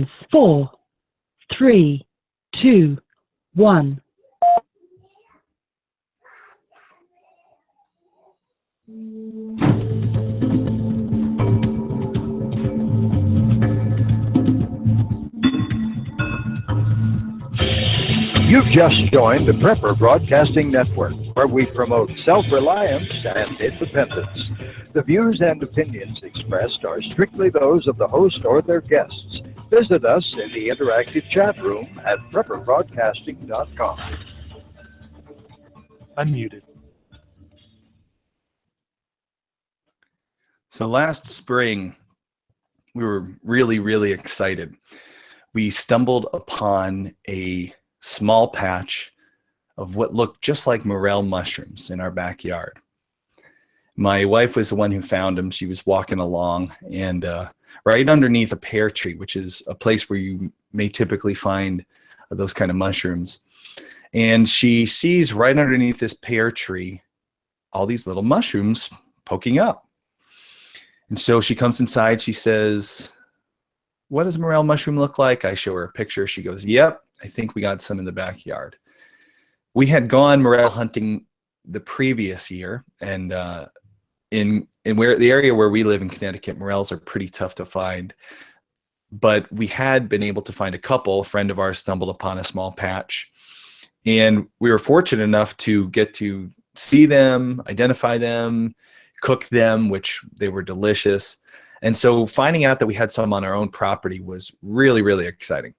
begins. 4, 3, 2, 1. You've just joined the Prepper Broadcasting Network, where we promote self-reliance and independence. The views and opinions expressed are strictly those of the host or their guests. Visit us in the interactive chat room at prepperbroadcasting.com. Unmuted. So last spring, we were really excited. We stumbled upon a small patch of what looked just like morel mushrooms in our backyard. My wife was the one who found them. She was walking along, and right underneath a pear tree, which is a place where you may typically find those kind of mushrooms. And she sees right underneath this pear tree all these little mushrooms poking up. And so she comes inside, she says, "What does a morel mushroom look like?" I show her a picture. She goes, "Yep, I think we got some in the backyard." We had gone morel hunting the previous year, and in where the area where we live in Connecticut, morels are pretty tough to find. But we had been able to find a couple. A friend of ours stumbled upon a small patch, and we were fortunate enough to get to see them, identify them, cook them, which they were delicious. And so finding out that we had some on our own property was really exciting.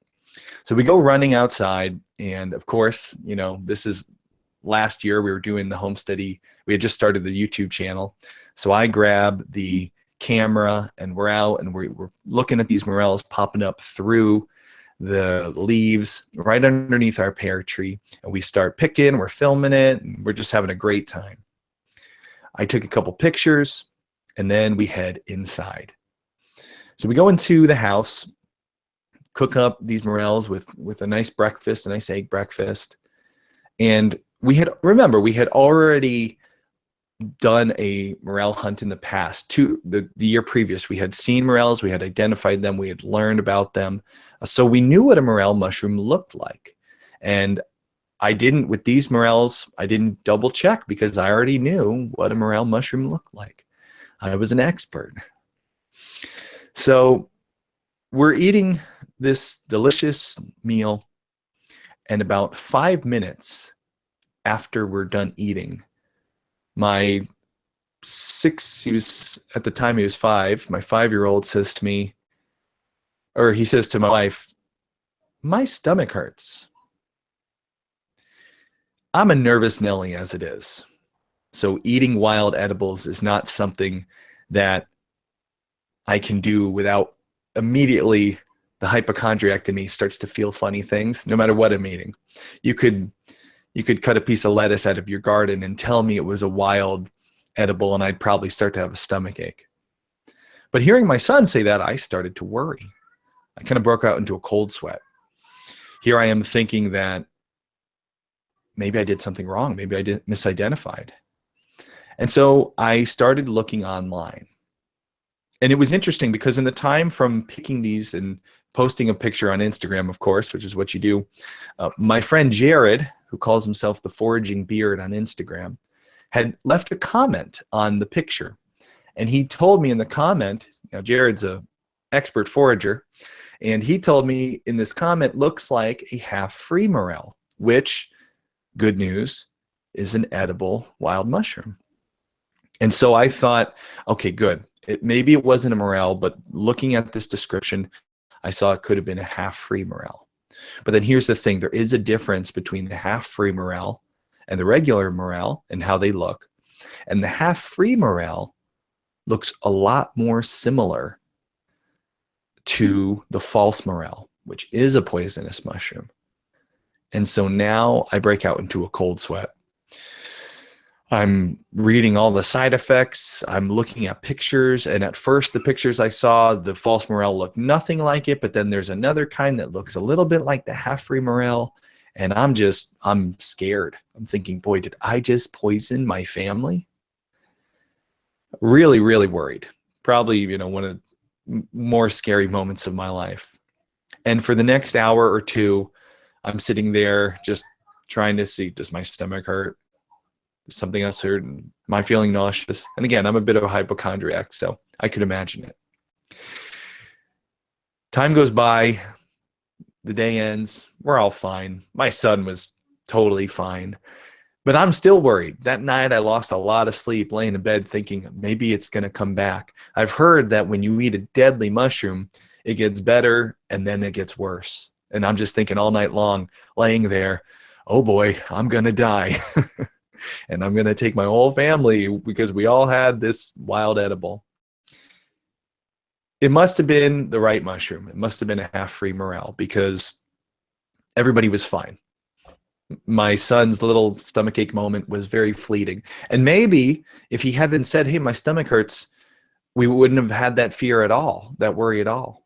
So we go running outside, and of course, you know, this is last year we were doing the home study. We had just started the YouTube channel. So I grab the camera and we're out and we're looking at these morels popping up through the leaves right underneath our pear tree. And we start picking, we're filming it, and we're just having a great time. I took a couple pictures, and then we head inside. So we go into the house, cook up these morels with a nice breakfast, a nice egg breakfast. And we had already done a morel hunt in the past. The year previous, we had seen morels, we had identified them, we had learned about them. So we knew what a morel mushroom looked like. And with these morels, I didn't double check because I already knew what a morel mushroom looked like. I was an expert. So we're eating this delicious meal, and about 5 minutes after we're done eating, at the time he was 5, my 5-year-old says to me, or he says to my wife, "My stomach hurts." I'm a nervous Nelly as it is. So eating wild edibles is not something that I can do without immediately the hypochondriac in me starts to feel funny things, no matter what I'm eating. You could cut a piece of lettuce out of your garden and tell me it was a wild edible, and I'd probably start to have a stomach ache. But hearing my son say that, I started to worry. I kind of broke out into a cold sweat. Here I am thinking that maybe I did something wrong. Maybe I misidentified. And so I started looking online. And it was interesting because in the time from picking these and posting a picture on Instagram, of course, which is what you do, my friend Jared, who calls himself the Foraging Beard on Instagram, had left a comment on the picture. And he told me in the comment, now Jared's an expert forager, and he told me in this comment, looks like a half-free morel, which, good news, is an edible wild mushroom. And so I thought, okay, good. Maybe it wasn't a morel, but looking at this description, I saw it could have been a half-free morel. But then here's the thing. There is a difference between the half-free morel and the regular morel and how they look. And the half-free morel looks a lot more similar to the false morel, which is a poisonous mushroom. And so now I break out into a cold sweat. I'm reading all the side effects. I'm looking at pictures. And at first, the pictures I saw, the false morel looked nothing like it. But then there's another kind that looks a little bit like the half-free morel. And I'm scared. I'm thinking, boy, did I just poison my family? Really worried. Probably, one of the more scary moments of my life. And for the next hour or two, I'm sitting there just trying to see, does my stomach hurt? Does something else hurt? Am I feeling nauseous? And again, I'm a bit of a hypochondriac, so I could imagine it. Time goes by. The day ends. We're all fine. My son was totally fine. But I'm still worried. That night I lost a lot of sleep laying in bed thinking maybe it's going to come back. I've heard that when you eat a deadly mushroom, it gets better and then it gets worse. And I'm just thinking all night long, laying there, oh boy, I'm going to die. And I'm going to take my whole family because we all had this wild edible. It must have been the right mushroom. It must have been a half-free morel because everybody was fine. My son's little stomachache moment was very fleeting. And maybe if he hadn't said, hey, my stomach hurts, we wouldn't have had that fear at all, that worry at all.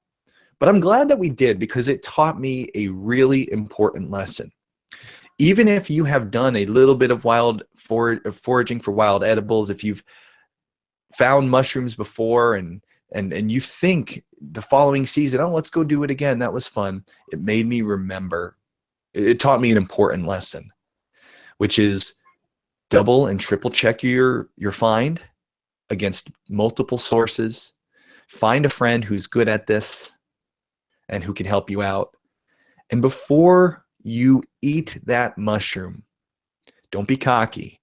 But I'm glad that we did because it taught me a really important lesson. Even if you have done a little bit of foraging for wild edibles, if you've found mushrooms before and you think the following season, oh, let's go do it again, that was fun, it made me remember. It taught me an important lesson, which is double and triple check your find against multiple sources. Find a friend who's good at this and who can help you out. And before you eat that mushroom, don't be cocky.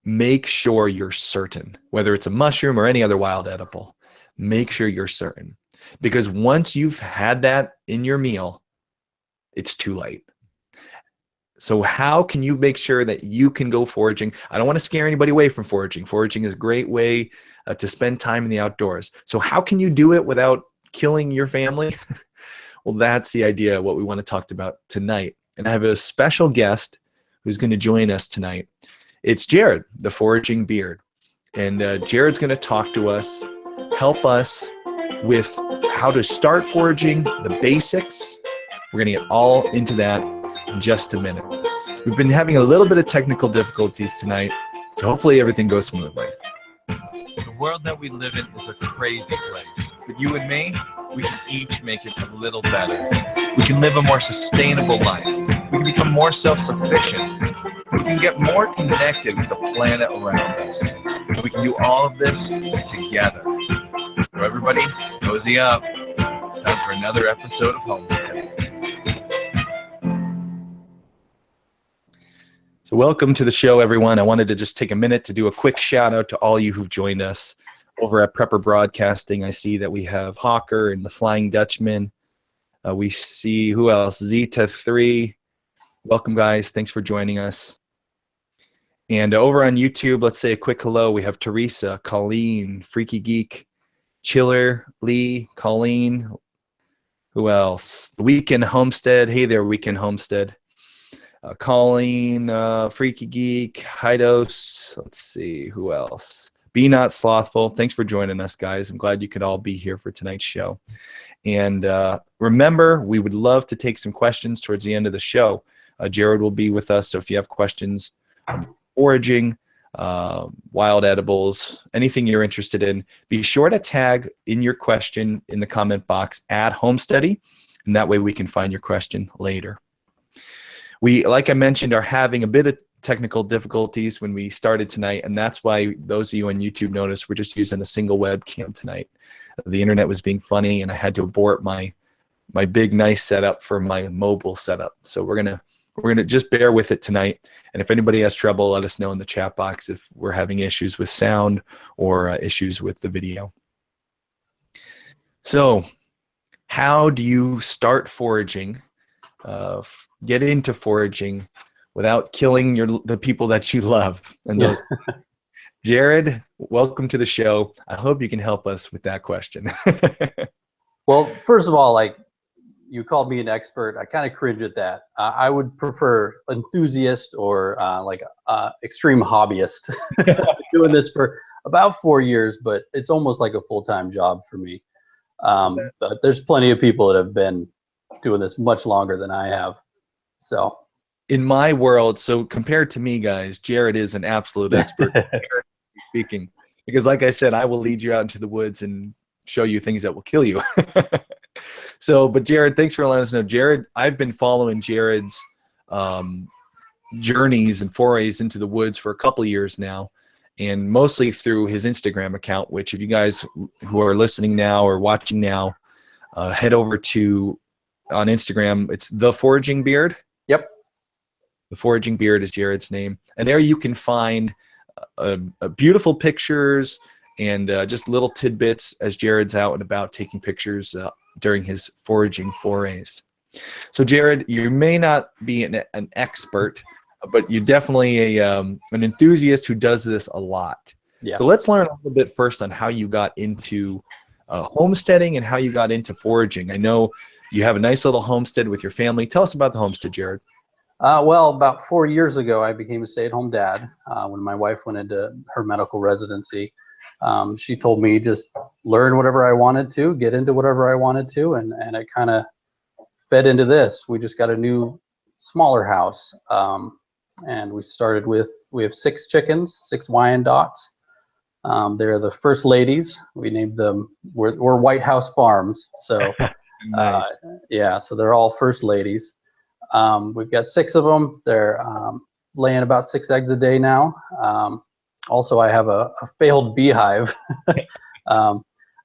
Make sure you're certain, whether it's a mushroom or any other wild edible, make sure you're certain. Because once you've had that in your meal, it's too late. So how can you make sure that you can go foraging? I don't want to scare anybody away from foraging. Foraging is a great way to spend time in the outdoors. So how can you do it without killing your family? Well, that's the idea of what we want to talk about tonight. And I have a special guest who's going to join us tonight. It's Jared, the Foraging Beard. And Jared's going to talk to us, help us with how to start foraging, the basics. We're going to get all into that in just a minute. We've been having a little bit of technical difficulties tonight, so hopefully everything goes smoothly. The world that we live in is a crazy place. But you and me, we can each make it a little better. We can live a more sustainable life. We can become more self-sufficient. We can get more connected with the planet around us. And we can do all of this together. So everybody, cozy up. Time for another episode of Homestead. So welcome to the show, everyone. I wanted to just take a minute to do a quick shout out to all you who've joined us over at Prepper Broadcasting. I see that we have Hawker and the Flying Dutchman. We see, who else? Zeta3. Welcome, guys. Thanks for joining us. And over on YouTube, let's say a quick hello. We have Teresa, Colleen, Freaky Geek, Chiller, Lee, Colleen. Who else? Weekend Homestead. Hey there, Weekend Homestead. Colleen, Freaky Geek, Hidos. Let's see, who else? Be Not Slothful. Thanks for joining us, guys. I'm glad you could all be here for tonight's show. And remember, we would love to take some questions towards the end of the show. Jared will be with us, so if you have questions on foraging, wild edibles, anything you're interested in, be sure to tag in your question in the comment box at Homesteady, and that way we can find your question later. We, like I mentioned, are having a bit of technical difficulties when we started tonight, and that's why those of you on YouTube noticed we're just using a single webcam tonight. The internet was being funny, and I had to abort my big nice setup for my mobile setup. So we're gonna just bear with it tonight. And if anybody has trouble, let us know in the chat box if we're having issues with sound or issues with the video. So, how do you start foraging? Get into foraging without killing the people that you love. And those, Jared, welcome to the show. I hope you can help us with that question. Well, first of all, like you called me an expert. I kind of cringe at that. I would prefer enthusiast or extreme hobbyist. I've been doing this for about 4 years, but it's almost like a full-time job for me. But there's plenty of people that have been doing this much longer than I have. So in my world, so compared to me, guys, Jared is an absolute expert speaking, because like I said, I will lead you out into the woods and show you things that will kill you. So, but Jared, thanks for letting us know. Jared, I've been following Jared's journeys and forays into the woods for a couple of years now, and mostly through his Instagram account, which if you guys who are listening now or watching now, head over to on Instagram. It's The Foraging Beard. Yep. The Foraging Beard is Jared's name. And there you can find beautiful pictures and just little tidbits as Jared's out and about taking pictures during his foraging forays. So Jared, you may not be an expert, but you're definitely an enthusiast who does this a lot. Yeah. So let's learn a little bit first on how you got into homesteading and how you got into foraging. I know you have a nice little homestead with your family. Tell us about the homestead, Jared. Well, about 4 years ago, I became a stay-at-home dad. When my wife went into her medical residency, she told me just learn whatever I wanted to, get into whatever I wanted to, and it kind of fed into this. We just got a new, smaller house, and we started with, we have 6 chickens, 6 Wyandottes. They're the first ladies. We named them, we're White House Farms, so Nice. yeah, so they're all first ladies. We've got 6 of them. They're laying about 6 eggs a day now. Also, I have a failed beehive.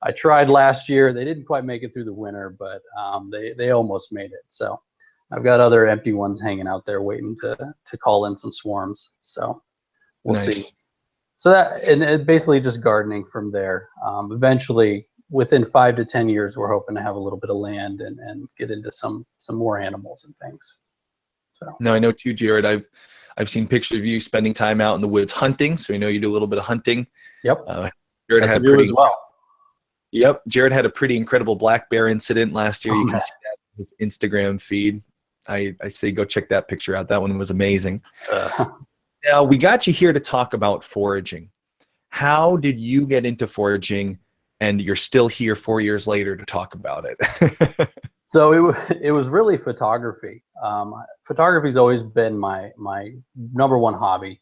I tried last year. They didn't quite make it through the winter, but they almost made it. So I've got other empty ones hanging out there waiting to call in some swarms. So we'll see. So that, and it basically just gardening from there. Eventually, within 5 to 10 years, we're hoping to have a little bit of land and get into some more animals and things. So. No, I know too, Jared. I've seen pictures of you spending time out in the woods hunting, so I know you do a little bit of hunting. Yep. Jared That's had you as well. Yep, Jared had a pretty incredible black bear incident last year. You can see that in his Instagram feed. I say go check that picture out. That one was amazing. Now, we got you here to talk about foraging. How did you get into foraging, and you're still here 4 years later to talk about it? So it was really photography. Photography's always been my number one hobby.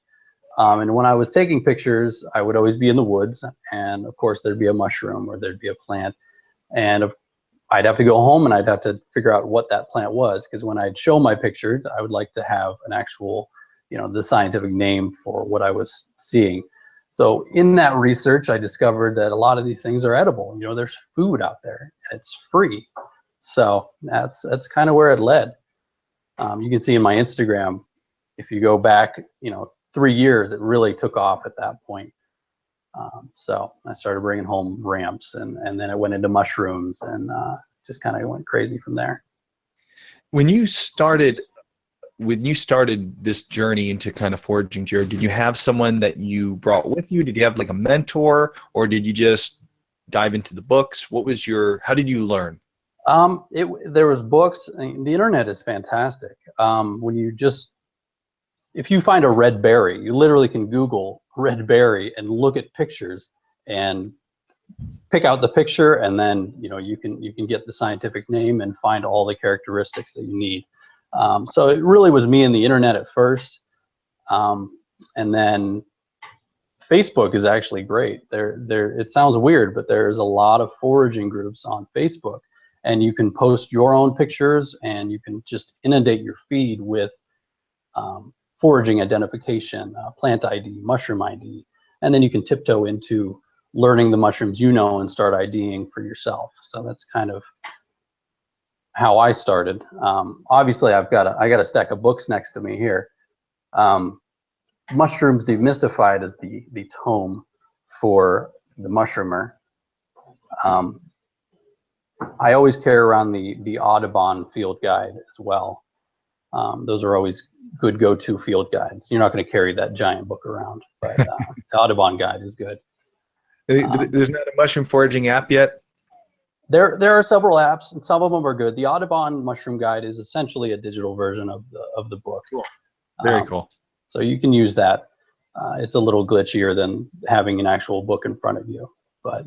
And when I was taking pictures, I would always be in the woods, and of course there'd be a mushroom or there'd be a plant, and I'd have to go home and I'd have to figure out what that plant was, because when I'd show my pictures, I would like to have an actual, the scientific name for what I was seeing. So in that research, I discovered that a lot of these things are edible. There's food out there, and it's free. So that's kind of where it led. You can see in my Instagram, if you go back, 3 years, it really took off at that point. So I started bringing home ramps, and then it went into mushrooms, and just kind of went crazy from there. When you started this journey into kind of foraging, Jared, did you have someone that you brought with you? Did you have like a mentor, or did you just dive into the books? How did you learn? There was books. The internet is fantastic. If you find a red berry, you literally can Google red berry and look at pictures and pick out the picture, and then you can get the scientific name and find all the characteristics that you need. So it really was me and the internet at first, and then Facebook is actually great. It sounds weird, but there's a lot of foraging groups on Facebook, and you can post your own pictures, and you can just inundate your feed with foraging identification, plant ID, mushroom ID, and then you can tiptoe into learning the mushrooms and start IDing for yourself. So that's kind of how I started. Obviously, I got a stack of books next to me here. Mushrooms Demystified is the tome for the mushroomer. I always carry around the Audubon field guide as well. Those are always good go-to field guides. You're not going to carry that giant book around, but the Audubon guide is good. There's not a mushroom foraging app yet? There are several apps, and some of them are good. The Audubon Mushroom Guide is essentially a digital version of the book. Cool. Very cool. So you can use that. It's a little glitchier than having an actual book in front of you, but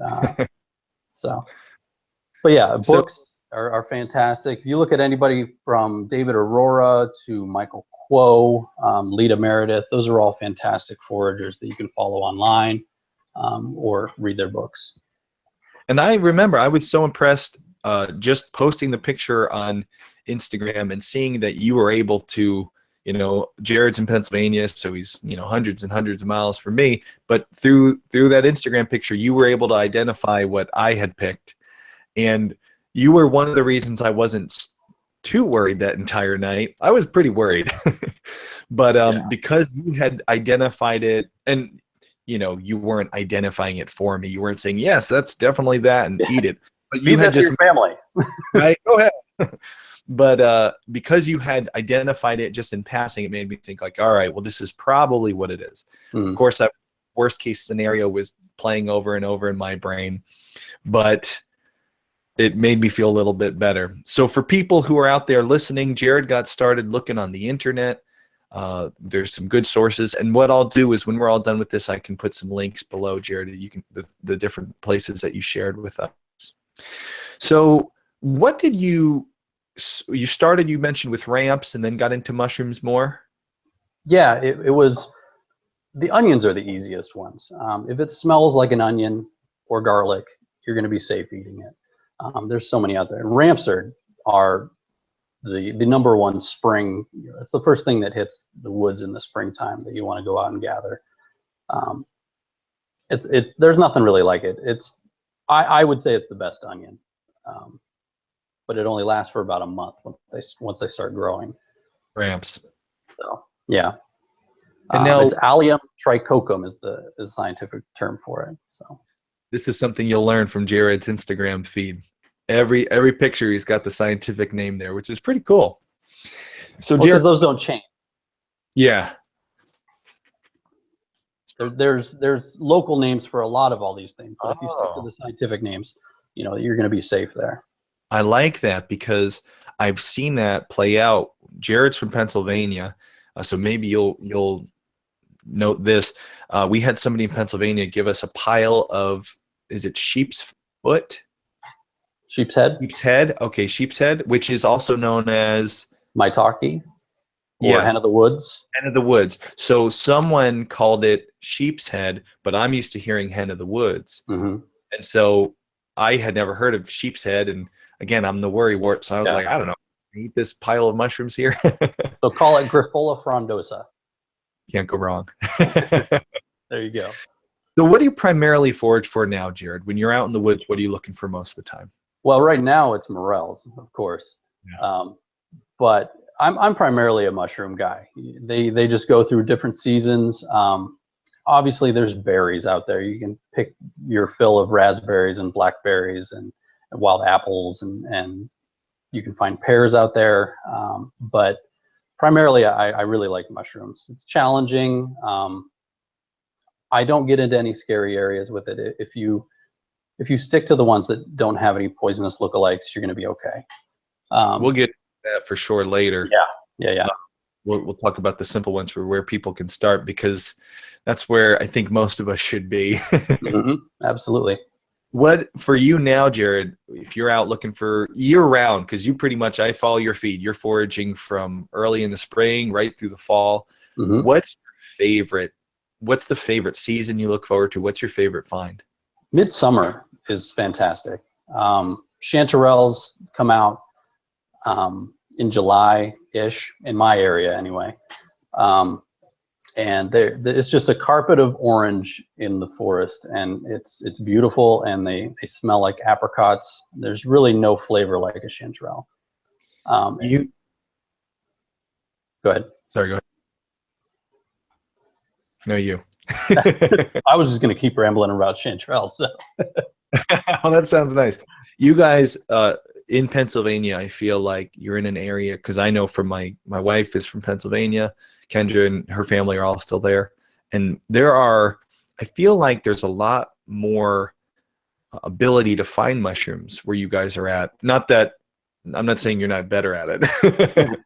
but yeah, books are fantastic. If you look at anybody from David Aurora to Michael Kuo, Lita Meredith, those are all fantastic foragers that you can follow online or read their books. And I remember I was so impressed just posting the picture on Instagram and seeing that you were able to, Jared's in Pennsylvania, so he's, hundreds and hundreds of miles from me. But through that Instagram picture, you were able to identify what I had picked. And you were one of the reasons I wasn't too worried that entire night. I was pretty worried. But because you had identified it, and you weren't identifying it for me. You weren't saying, yes, that's definitely that, and eat it. But you had just your family. Right? Go ahead. But because you had identified it just in passing, it made me think like, all right, well, this is probably what it is. Of course, that worst case scenario was playing over and over in my brain, but it made me feel a little bit better. So for people who are out there listening, Jared got started looking on the internet. There's some good sources, and what I'll do is when we're all done with this, I can put some links below, Jared. You can the different places that you shared with us. So what did you started, you mentioned, with ramps and then got into mushrooms more? Yeah, it was, the onions are the easiest ones. If it smells like an onion or garlic, you're going to be safe eating it. There's so many out there. Ramps are the number one spring. It's the first thing that hits the woods in the springtime that you want to go out and gather. There's nothing really like it. I would say it's the best onion. But it only lasts for about a month once they start growing. Ramps. So yeah, and now it's Allium trichocum is the scientific term for it. So this is something you'll learn from Jared's Instagram feed. Every picture he's got the scientific name there, which is pretty cool. So Jared, those don't change. Yeah. There's local names for a lot of all these things, but if you stick to the scientific names, you're going to be safe there. I like that because I've seen that play out. Jared's from Pennsylvania, so maybe you'll note this. We had somebody in Pennsylvania give us a pile of, is it sheep's foot? Sheep's head? Sheep's head. Okay, sheep's head, which is also known as maitake or hen of the woods. Hen of the woods. So someone called it sheep's head, but I'm used to hearing hen of the woods. And so I had never heard of sheep's head, and again, I'm the worrywart, so I was like, I don't know, eat this pile of mushrooms here. So call it Grifola frondosa. Can't go wrong. There you go. So what do you primarily forage for now, Jared? When you're out in the woods, what are you looking for most of the time? Well, right now it's morels, of course. But I'm primarily a mushroom guy. They just go through different seasons. Obviously, there's berries out there. You can pick your fill of raspberries and blackberries and wild apples, and you can find pears out there. But primarily, I really like mushrooms. It's challenging. I don't get into any scary areas with it. If you stick to the ones that don't have any poisonous lookalikes, you're going to be okay. We'll get to that for sure later. Yeah. We'll talk about the simple ones for where people can start, because that's where I think most of us should be. Absolutely. What for you now, Jared, if you're out looking for year round, because you pretty much, I follow your feed, you're foraging from early in the spring right through the fall. What's the favorite season you look forward to? What's your favorite find? Midsummer is fantastic. Chanterelles come out in July-ish, in my area anyway. And it's just a carpet of orange in the forest, and it's beautiful, and they smell like apricots. There's really no flavor like a chanterelle. Go ahead. Sorry, go ahead. No, you. I was just going to keep rambling about chanterelles. So. Oh, that sounds nice. You guys in Pennsylvania, I feel like you're in an area, because I know from my wife is from Pennsylvania. Kendra and her family are all still there. And I feel like there's a lot more ability to find mushrooms where you guys are at. Not that, I'm not saying you're not better at it.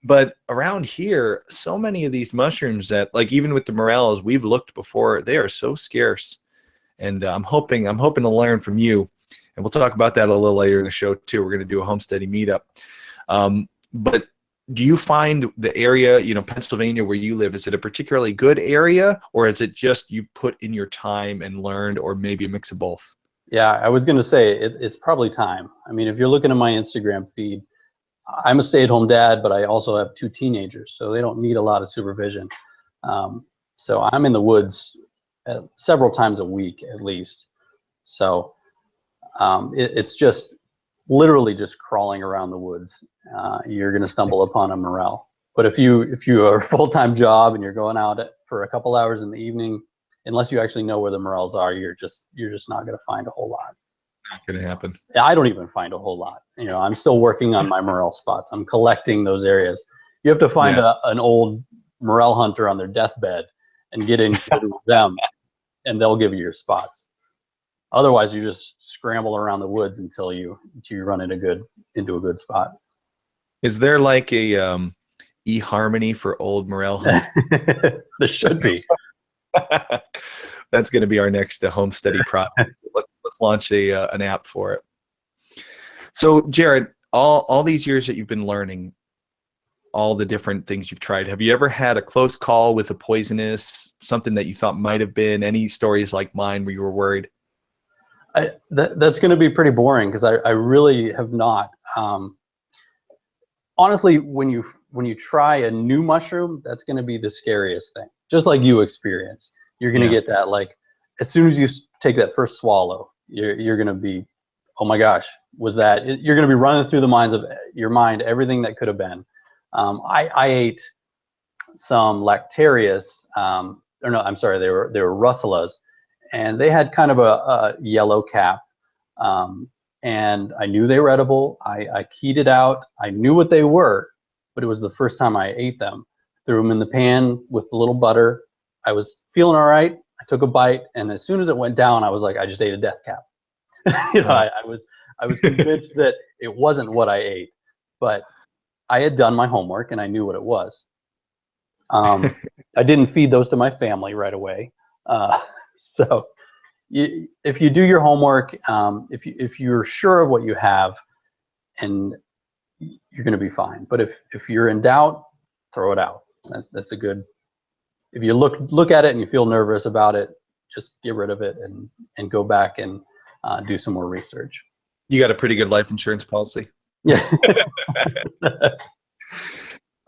But around here, so many of these mushrooms that, like even with the morels, we've looked before, they are so scarce. And I'm hoping to learn from you. And we'll talk about that a little later in the show too. We're going to do a homesteading meetup. But do you find the area, Pennsylvania where you live, is it a particularly good area, or is it just you've put in your time and learned, or maybe a mix of both? Yeah, I was going to say it's probably time. I mean, if you're looking at my Instagram feed, I'm a stay-at-home dad, but I also have 2 teenagers, so they don't need a lot of supervision. So I'm in the woods several times a week at least. So it's just literally just crawling around the woods. You're going to stumble upon a morel. But if you are a full-time job and you're going out for a couple hours in the evening, unless you actually know where the morels are, you're just not going to find a whole lot. Not going to happen. I don't even find a whole lot. You know, I'm still working on my morel spots. I'm collecting those areas. You have to find an old morel hunter on their deathbed and get in with them, and they'll give you your spots. Otherwise, you just scramble around the woods until you run into a good spot. Is there like a eHarmony for old morel hunters? There should be. That's going to be our next home study project. Let's launch an app for it. So, Jared, all these years that you've been learning, all the different things you've tried, have you ever had a close call with a poisonous, something that you thought might have been? Any stories like mine where you were worried? That's going to be pretty boring because I really have not. Honestly, when you try a new mushroom, that's going to be the scariest thing. Just like you experience, you're going to get that, like, as soon as you take that first swallow, you're going to be, oh my gosh, was that? You're going to be running through the minds of your mind everything that could have been. I ate some Lactarius, or no, I'm sorry, they were Russellas, and they had kind of a yellow cap. And I knew they were edible. I keyed it out. I knew what they were, but it was the first time I ate them. Threw them in the pan with a little butter. I was feeling all right. I took a bite, and as soon as it went down, I was like, I just ate a death cap. I was convinced that it wasn't what I ate, but I had done my homework and I knew what it was. I didn't feed those to my family right away. So if you do your homework, if you're sure of what you have, and you're going to be fine. But if you're in doubt, throw it out. That's a good. If you look at it and you feel nervous about it, just get rid of it and go back and do some more research. You got a pretty good life insurance policy. Yeah.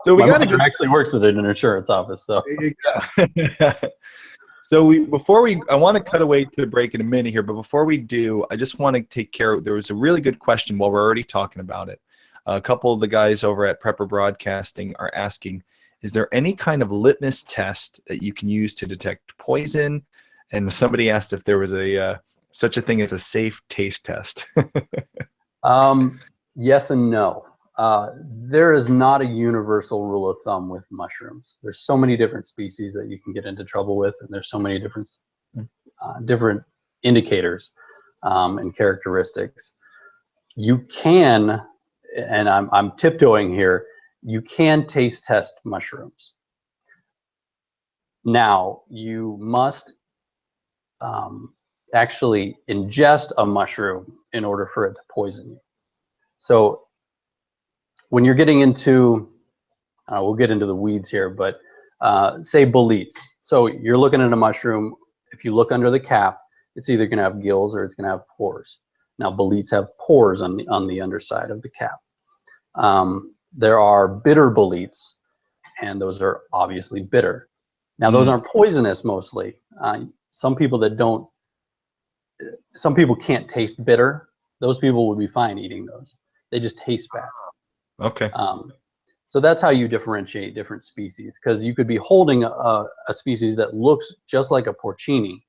So my mother actually works at an insurance office. So there you go. So I want to cut away to break in a minute here, but before we do, I just want to take care of, there was a really good question while we're already talking about it. A couple of the guys over at Prepper Broadcasting are asking, is there any kind of litmus test that you can use to detect poison? And somebody asked if there was such a thing as a safe taste test. Yes and no. There is not a universal rule of thumb with mushrooms. There's so many different species that you can get into trouble with, and there's so many different indicators and characteristics. You can, and I'm tiptoeing here, you can taste test mushrooms. Now, you must actually ingest a mushroom in order for it to poison you. So when you're getting into, we'll get into the weeds here, but say boletes. So you're looking at a mushroom. If you look under the cap, it's either going to have gills or it's going to have pores. Now, boletes have pores on the underside of the cap. There are bitter boletes, and those are obviously bitter. Now, those aren't poisonous mostly. Some people can't taste bitter. Those people would be fine eating those. They just taste bad. Okay. So that's how you differentiate different species, because you could be holding a species that looks just like a porcini,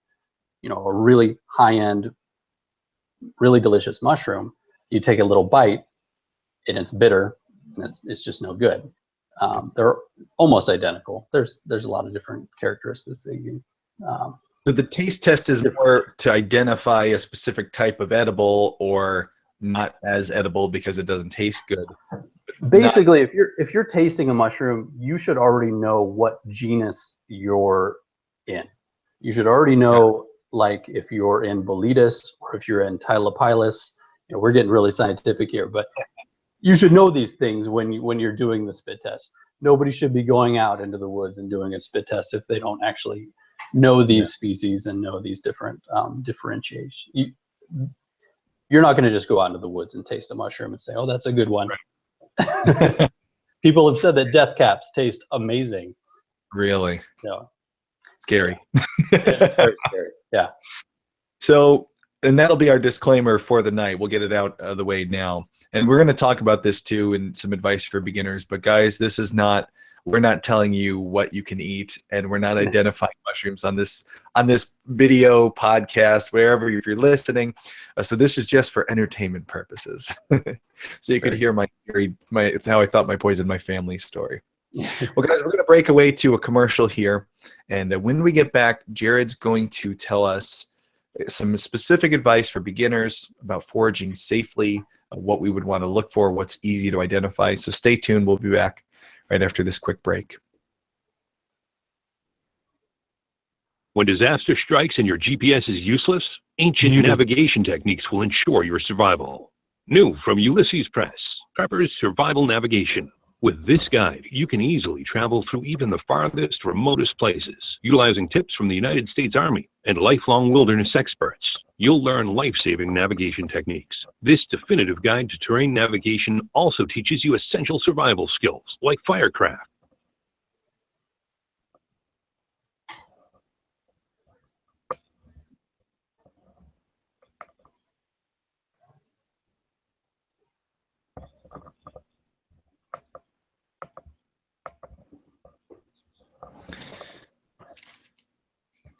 a really high-end, really delicious mushroom. You take a little bite, and it's bitter, and it's just no good. They're almost identical. There's a lot of different characteristics that you. So the taste test is more to identify a specific type of edible or not as edible because it doesn't taste good. Basically, if you're tasting a mushroom, you should already know what genus you're in. You should already know, like, if you're in Boletus or if you're in Tylopilus. We're getting really scientific here, but you should know these things when you're doing the spit test. Nobody should be going out into the woods and doing a spit test if they don't actually know these species and know these different differentiations. you're not going to just go out into the woods and taste a mushroom and say, "Oh, that's a good one." Right. People have said that death caps taste amazing. Really? Yeah. Scary. It's very scary. Yeah. So, and that'll be our disclaimer for the night. We'll get it out of the way now. And we're going to talk about this too and some advice for beginners. But guys, we're not telling you what you can eat, and we're not identifying mushrooms on this video podcast, wherever if you're listening. So this is just for entertainment purposes. So you could hear my how I thought my poisoned my family story. Well, guys, we're going to break away to a commercial here. And when we get back, Jared's going to tell us some specific advice for beginners about foraging safely, what we would want to look for, what's easy to identify. So stay tuned. We'll be back right after this quick break. When disaster strikes and your GPS is useless, ancient navigation techniques will ensure your survival. New from Ulysses Press, Prepper's Survival Navigation. With this guide, you can easily travel through even the farthest, remotest places, utilizing tips from the United States Army and lifelong wilderness experts. You'll learn life-saving navigation techniques. This definitive guide to terrain navigation also teaches you essential survival skills like firecraft.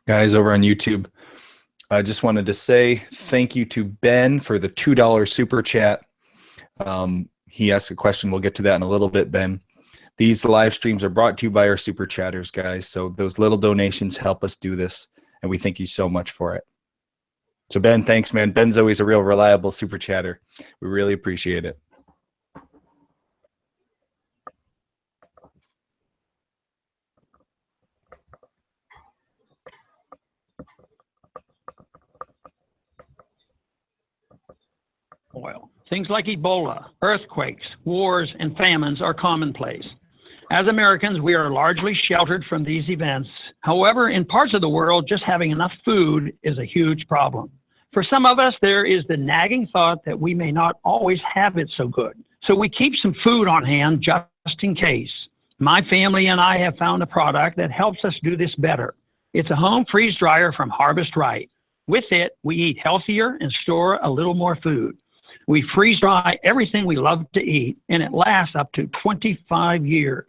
Guys over on YouTube, I just wanted to say thank you to Ben for the $2 super chat. He asked a question. We'll get to that in a little bit, Ben. These live streams are brought to you by our super chatters, guys. So those little donations help us do this, and we thank you so much for it. So Ben, thanks, man. Ben's always a real reliable super chatter. We really appreciate it. Oil. Things like Ebola, earthquakes, wars, and famines are commonplace. As Americans, we are largely sheltered from these events. However, in parts of the world, just having enough food is a huge problem. For some of us, there is the nagging thought that we may not always have it so good. So we keep some food on hand just in case. My family and I have found a product that helps us do this better. It's a home freeze dryer from Harvest Right. With it, we eat healthier and store a little more food. We freeze dry everything we love to eat, and it lasts up to 25 years.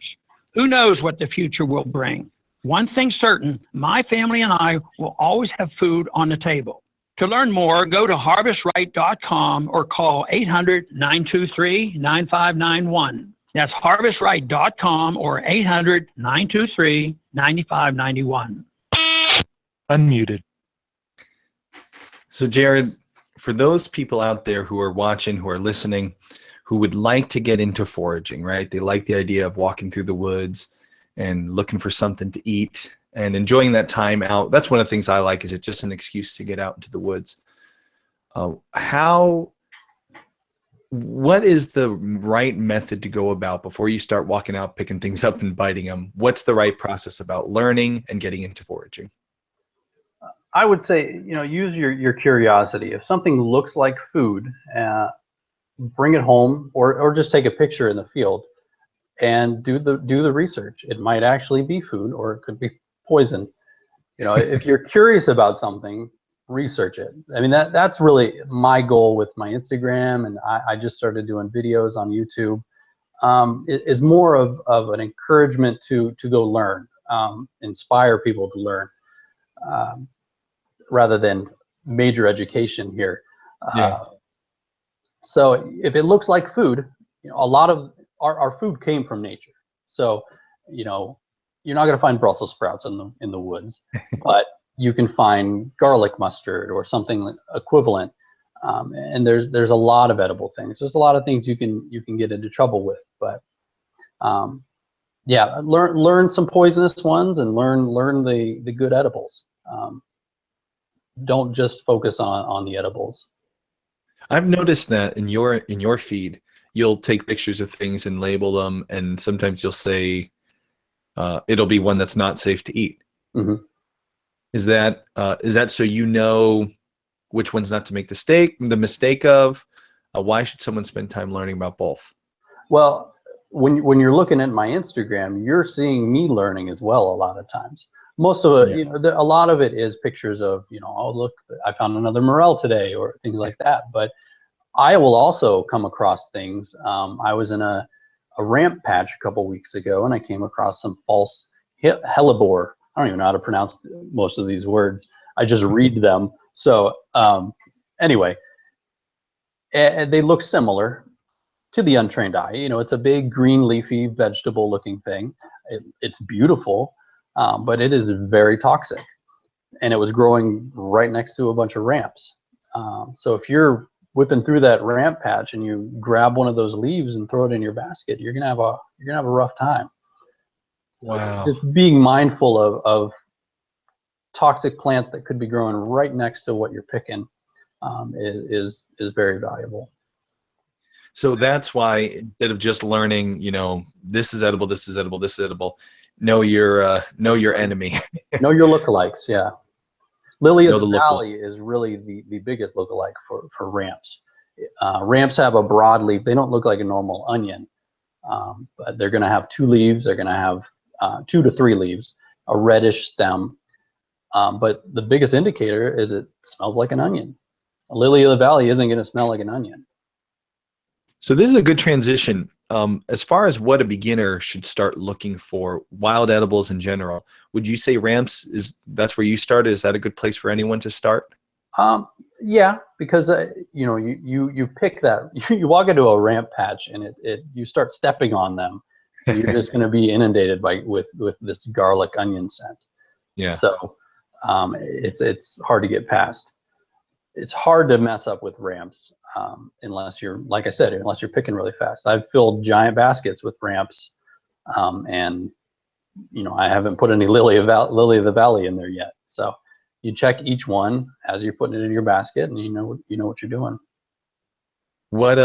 Who knows what the future will bring? One thing's certain, my family and I will always have food on the table. To learn more, go to harvestright.com or call 800-923-9591. That's harvestright.com or 800-923-9591. Unmuted. So Jared, for those people out there who are watching, who are listening, who would like to get into foraging, right? They like the idea of walking through the woods and looking for something to eat and enjoying that time out. That's one of the things I like, is it just an excuse to get out into the woods. What is the right method to go about before you start walking out, picking things up and biting them? What's the right process about learning and getting into foraging? I would say, use your curiosity. If something looks like food, bring it home, or just take a picture in the field and do the research. It might actually be food, or it could be poison. If you're curious about something, research it. I mean, that's really my goal with my Instagram, and I just started doing videos on YouTube. It is more of an encouragement to go learn, inspire people to learn. Rather than major education here. So if it looks like food, a lot of our food came from nature. So, you're not going to find Brussels sprouts in the woods, but you can find garlic mustard or something equivalent. And there's a lot of edible things. There's a lot of things you can get into trouble with, but learn some poisonous ones and learn the good edibles. Don't just focus on the edibles. I've noticed that in your feed, you'll take pictures of things and label them, and sometimes you'll say it'll be one that's not safe to eat. Mm-hmm. Is that so which ones not to make the mistake of? Why should someone spend time learning about both? Well, when you're looking at my Instagram, you're seeing me learning as well a lot of times. Most of it, a lot of it is pictures of, oh, look, I found another morel today, or things like that. But I will also come across things. I was in a ramp patch a couple weeks ago, and I came across some false hellebore. I don't even know how to pronounce most of these words. I just read them. So anyway, they look similar to the untrained eye. It's a big green leafy vegetable looking thing. It's beautiful, but it is very toxic, and it was growing right next to a bunch of ramps. So if you're whipping through that ramp patch and you grab one of those leaves and throw it in your basket, you're gonna have a rough time. So wow. just being mindful of toxic plants that could be growing right next to what you're picking is very valuable. So that's why, instead of just learning, this is edible, this is edible, this is edible, know your enemy. Know your lookalikes, yeah. Lily of the lookalike. Valley is really the biggest lookalike for ramps. Ramps have a broad leaf. They don't look like a normal onion, but they're going to have 2 leaves. They're going to have 2 to 3 leaves, a reddish stem. But the biggest indicator is it smells like an onion. A lily of the valley isn't going to smell like an onion. So this is a good transition. As far as what a beginner should start looking for, wild edibles in general, would you say ramps that's where you started? Is that a good place for anyone to start? Yeah, because you pick that. You walk into a ramp patch and you start stepping on them, and you're just going to be inundated with this garlic onion scent. Yeah. So it's hard to get past. It's hard to mess up with ramps unless you're, like I said, unless you're picking really fast. I've filled giant baskets with ramps, and I haven't put any lily of the valley in there yet. So you check each one as you're putting it in your basket, and you know what you're doing. What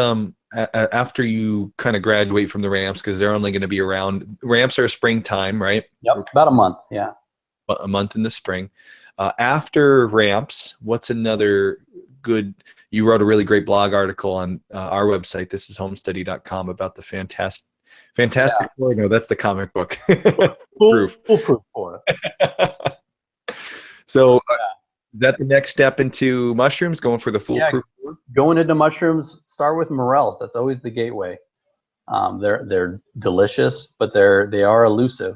after you kind of graduate from the ramps, because they're only going to be around, ramps are springtime, right? Yep, about a month. Yeah, a month in the spring. After ramps, what's another good? You wrote a really great blog article on our website, thisishomesteady.com, about the fantastic. Yeah. No, that's the comic book. Foolproof for it. So, is that the next step into mushrooms? Going for the foolproof? Yeah, going into mushrooms, start with morels. That's always the gateway. They're delicious, but they are elusive.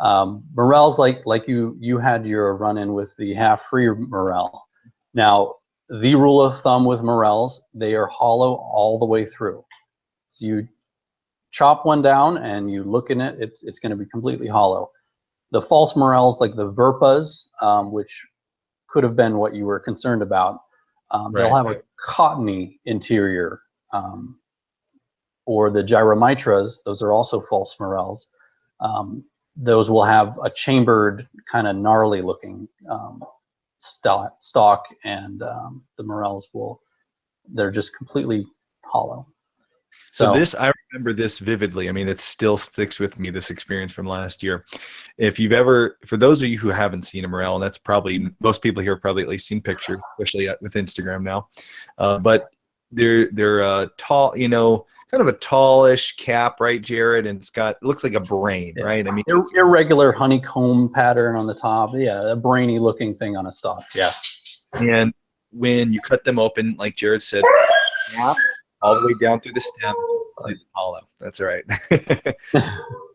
Morels, like you had your run-in with the half-free morel. Now, the rule of thumb with morels, they are hollow all the way through. So you chop one down and you look in it, it's going to be completely hollow. The false morels, like the verpas, which could have been what you were concerned about, they'll have a cottony interior. Or the gyromitras, those are also false morels. Those will have a chambered, kind of gnarly looking stalk, and the morels they're just completely hollow. So this, I remember this vividly. I mean, it still sticks with me, this experience from last year. If you've ever, for those of you who haven't seen a morel, and that's probably, most people here have probably at least seen pictures, especially with Instagram now, but they're tall, kind of a tallish cap, right, Jared? And it looks like a brain, right? I mean, irregular honeycomb pattern on the top. Yeah, a brainy looking thing on a stalk. Yeah. And when you cut them open, like Jared said, all the way down through the stem, completely hollow. That's right.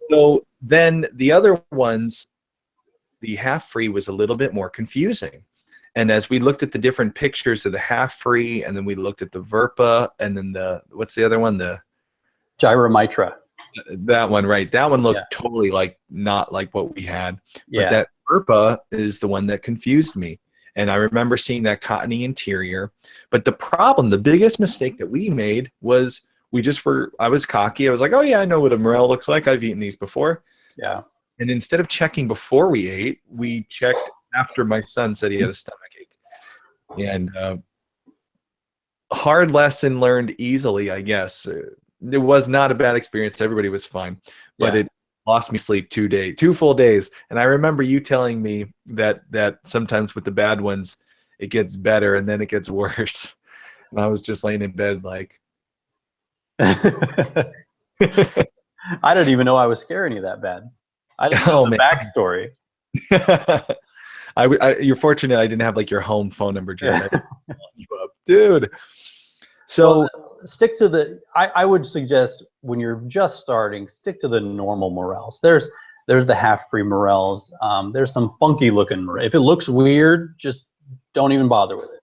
So then the other ones, the half-free was a little bit more confusing. And as we looked at the different pictures of the half-free, and then we looked at the verpa, and then what's the other one? The gyromitra. That one, right? That one looked totally not like what we had. But that verpa is the one that confused me. And I remember seeing that cottony interior. But the biggest mistake that we made was I was cocky. I was like, oh yeah, I know what a morel looks like. I've eaten these before. Yeah. And instead of checking before we ate, we checked after my son said he had a stomachache. And hard lesson learned easily, I guess. It was not a bad experience. Everybody was fine. But it lost me sleep 2 full days. And I remember you telling me that sometimes with the bad ones, it gets better and then it gets worse. And I was just laying in bed like, I didn't even know I was scaring you that bad. I didn't know the backstory. You're fortunate I didn't have like your home phone number, Jared. Yeah. You up, dude. So well, stick to the. I would suggest when you're just starting, stick to the normal morels. There's the half-free morels. There's some funky looking. If it looks weird, just don't even bother with it.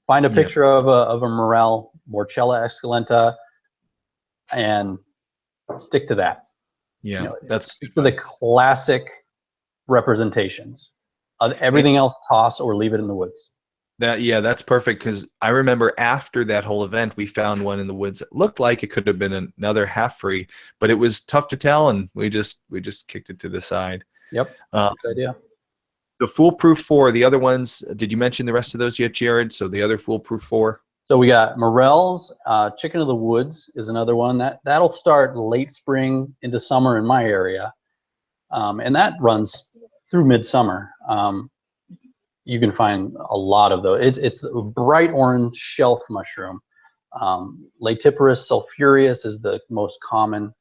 Find a picture of a morel, Morchella esculenta, and stick to that. Yeah, you know, that's stick to the classic representations. Everything else, toss or leave it in the woods. That's perfect, because I remember after that whole event, we found one in the woods that looked like it could have been another half-free, but it was tough to tell, and we just kicked it to the side. Yep, that's a good idea. The Foolproof 4, the other ones, did you mention the rest of those yet, Jared? So the other Foolproof 4? So we got Morels, Chicken of the Woods is another one. That'll start late spring into summer in my area, and that runs through midsummer. You can find a lot of those. It's a bright orange shelf mushroom. Latiparus sulphureus is the most common.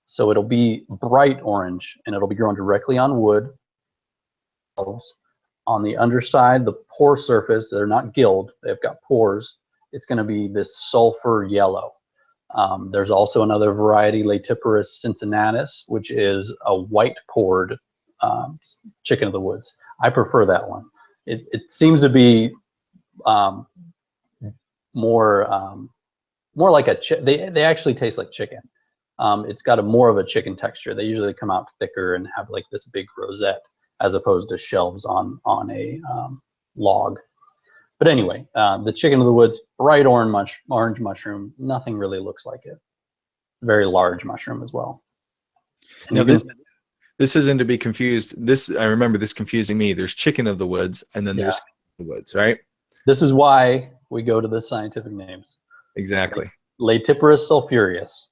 So it'll be bright orange, and it'll be grown directly on wood. On the underside, the pore surface, they're not gilled, they've got pores. It's going to be this sulfur yellow. There's also another variety, Latiparus cincinnatus, which is a white pored chicken of the woods. I prefer that one. It seems to be more like a they actually taste like chicken. It's got more of a chicken texture. They usually come out thicker and have like this big rosette, as opposed to shelves on a log. But anyway, the chicken of the woods, bright orange mushroom. Nothing really looks like it. Very large mushroom as well. Now this isn't to be confused. I remember this confusing me. There's chicken of the woods, and then there's the woods, right? This is why we go to the scientific names. Exactly. Latiparus sulphureus.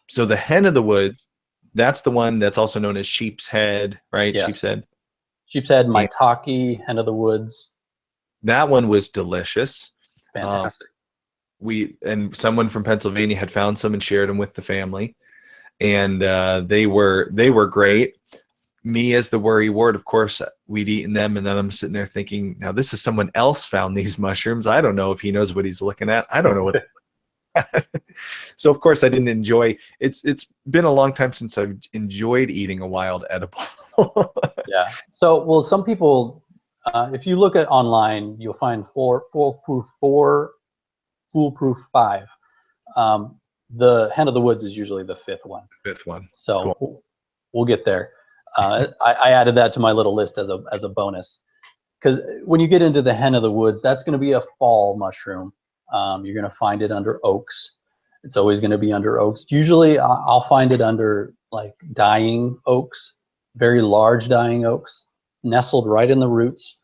So the hen of the woods, that's the one that's also known as sheep's head, right? Yes. Sheep's head. Sheep's head, maitake, hen of the woods. That one was delicious. Fantastic. And someone from Pennsylvania had found some and shared them with the family, and they were great. Me as the worry wart, of course, we'd eaten them, and then I'm sitting there thinking, now this is someone else found these mushrooms. I don't know if he knows what he's looking at. I don't know what. So of course I didn't enjoy. It's been a long time since I've enjoyed eating a wild edible. Yeah. So well, some people, if you look at online, you'll find Foolproof 4, Foolproof 5. The hen of the woods is usually the fifth one. So cool. We'll get there. I added that to my little list as a bonus, because when you get into the hen of the woods, that's going to be a fall mushroom. You're going to find it under oaks. It's always going to be under oaks. Usually I'll find it under like dying oaks, very large dying oaks, nestled right in the roots.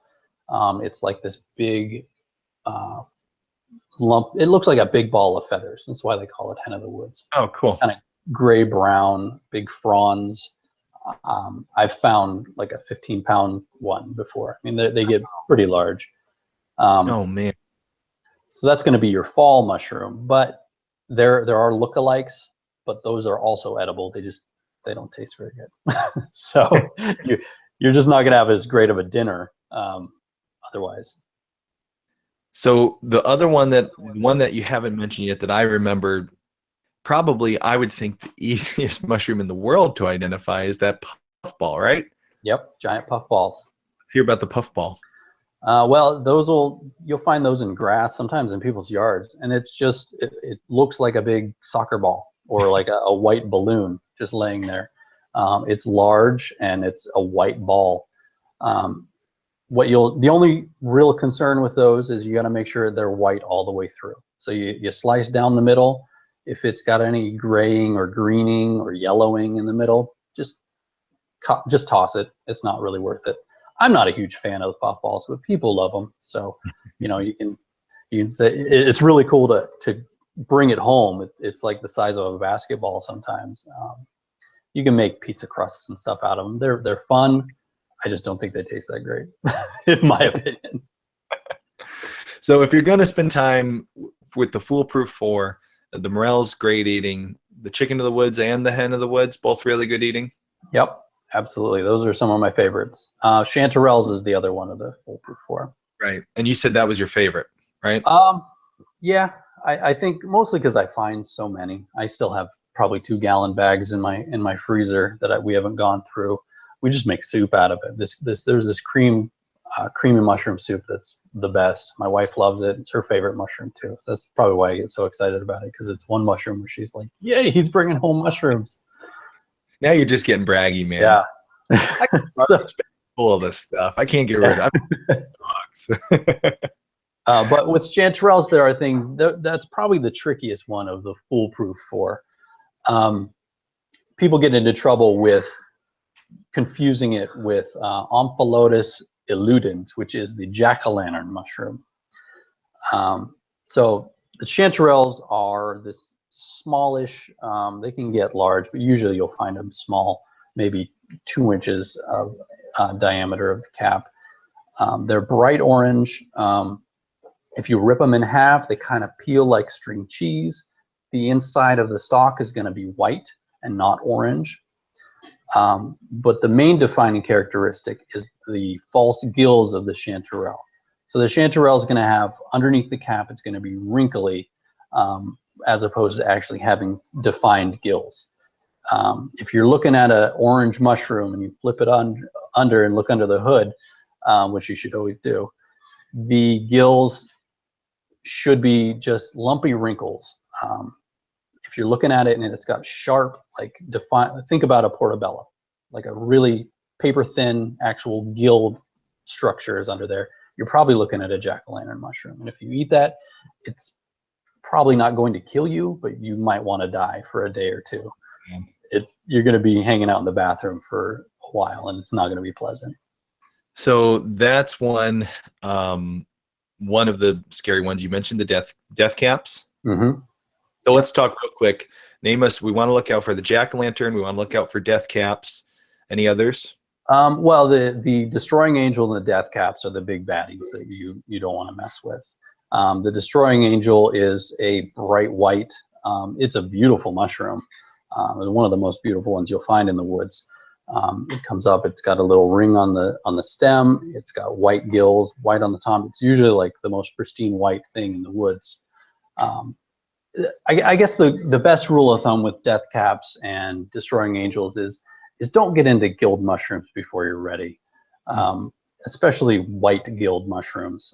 It's like this big lump. It looks like a big ball of feathers. That's why they call it hen of the woods. Oh, cool. Kind of gray brown, big fronds. I've found like a 15-pound one before. I mean, they get pretty large. Oh man. So that's going to be your fall mushroom, but there are lookalikes, but those are also edible. They don't taste very good. So you're just not going to have as great of a dinner otherwise. So the other one that you haven't mentioned yet that I remember, probably I would think the easiest mushroom in the world to identify is that puffball, right? Yep, giant puffballs. Let's hear about the puffball. Well, you'll find those in grass, sometimes in people's yards, and it's just it looks like a big soccer ball or like a white balloon just laying there. It's large and it's a white ball. The only real concern with those is you got to make sure they're white all the way through. So you slice down the middle. If it's got any graying or greening or yellowing in the middle, just toss it. It's not really worth it. I'm not a huge fan of the puffballs, but people love them. So, you can say it's really cool to bring it home. It's like the size of a basketball sometimes. You can make pizza crusts and stuff out of them. They're fun. I just don't think they taste that great, in my opinion. So if you're going to spend time with the Foolproof 4, the morels, great eating. The chicken of the woods and the hen of the woods, both really good eating. Yep, absolutely. Those are some of my favorites. Chanterelles is the other one of the Foolproof 4. Right. And you said that was your favorite, right? Yeah, I think mostly because I find so many. I still have probably 2-gallon bags in my freezer that we haven't gone through. We just make soup out of it. There's this creamy mushroom soup that's the best. My wife loves it. It's her favorite mushroom too. So that's probably why I get so excited about it, because it's one mushroom where she's like, "Yay, he's bringing home mushrooms." Now you're just getting braggy, man. Yeah. Full of this stuff. I can't get rid of dogs. But with chanterelles there, I think that's probably the trickiest one of the Foolproof 4. People get into trouble with confusing it with Omphallotus illudens, which is the jack-o'-lantern mushroom. So the chanterelles are this smallish, they can get large, but usually you'll find them small, maybe 2 inches of diameter of the cap. They're bright orange. If you rip them in half, they kind of peel like string cheese. The inside of the stalk is going to be white and not orange. But the main defining characteristic is the false gills of the chanterelle. So the chanterelle is going to have, underneath the cap, it's going to be wrinkly, as opposed to actually having defined gills. If you're looking at an orange mushroom and you flip it under and look under the hood, which you should always do, the gills should be just lumpy wrinkles. If you're looking at it and it's got sharp, think about a portobello, like a really paper thin actual gill structure is under there. You're probably looking at a jack-o'-lantern mushroom. And if you eat that, it's probably not going to kill you, but you might want to die for a day or two. You're going to be hanging out in the bathroom for a while, and it's not going to be pleasant. So that's one of the scary ones. You mentioned the death caps. Mm-hmm. So let's talk real quick. Name us. We want to look out for the jack-o'-lantern. We want to look out for death caps. Any others? Well, the destroying angel and the death caps are the big baddies that you don't want to mess with. The destroying angel is a bright white. It's a beautiful mushroom. It's one of the most beautiful ones you'll find in the woods. It comes up. It's got a little ring on the stem. It's got white gills, white on the top. It's usually like the most pristine white thing in the woods. I guess the best rule of thumb with death caps and destroying angels is don't get into gilled mushrooms before you're ready. Especially white gilled mushrooms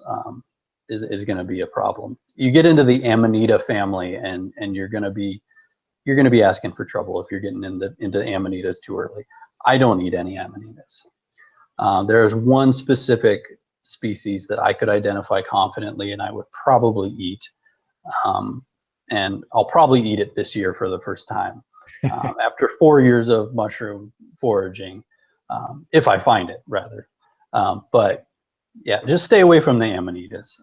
is going to be a problem. You get into the Amanita family and you're going to be asking for trouble if you're getting into Amanitas too early. I don't eat any Amanitas. There's one specific species that I could identify confidently and I would probably eat. And I'll probably eat it this year for the first time. After 4 years of mushroom foraging, if I find it, rather. But yeah, just stay away from the Amanitas.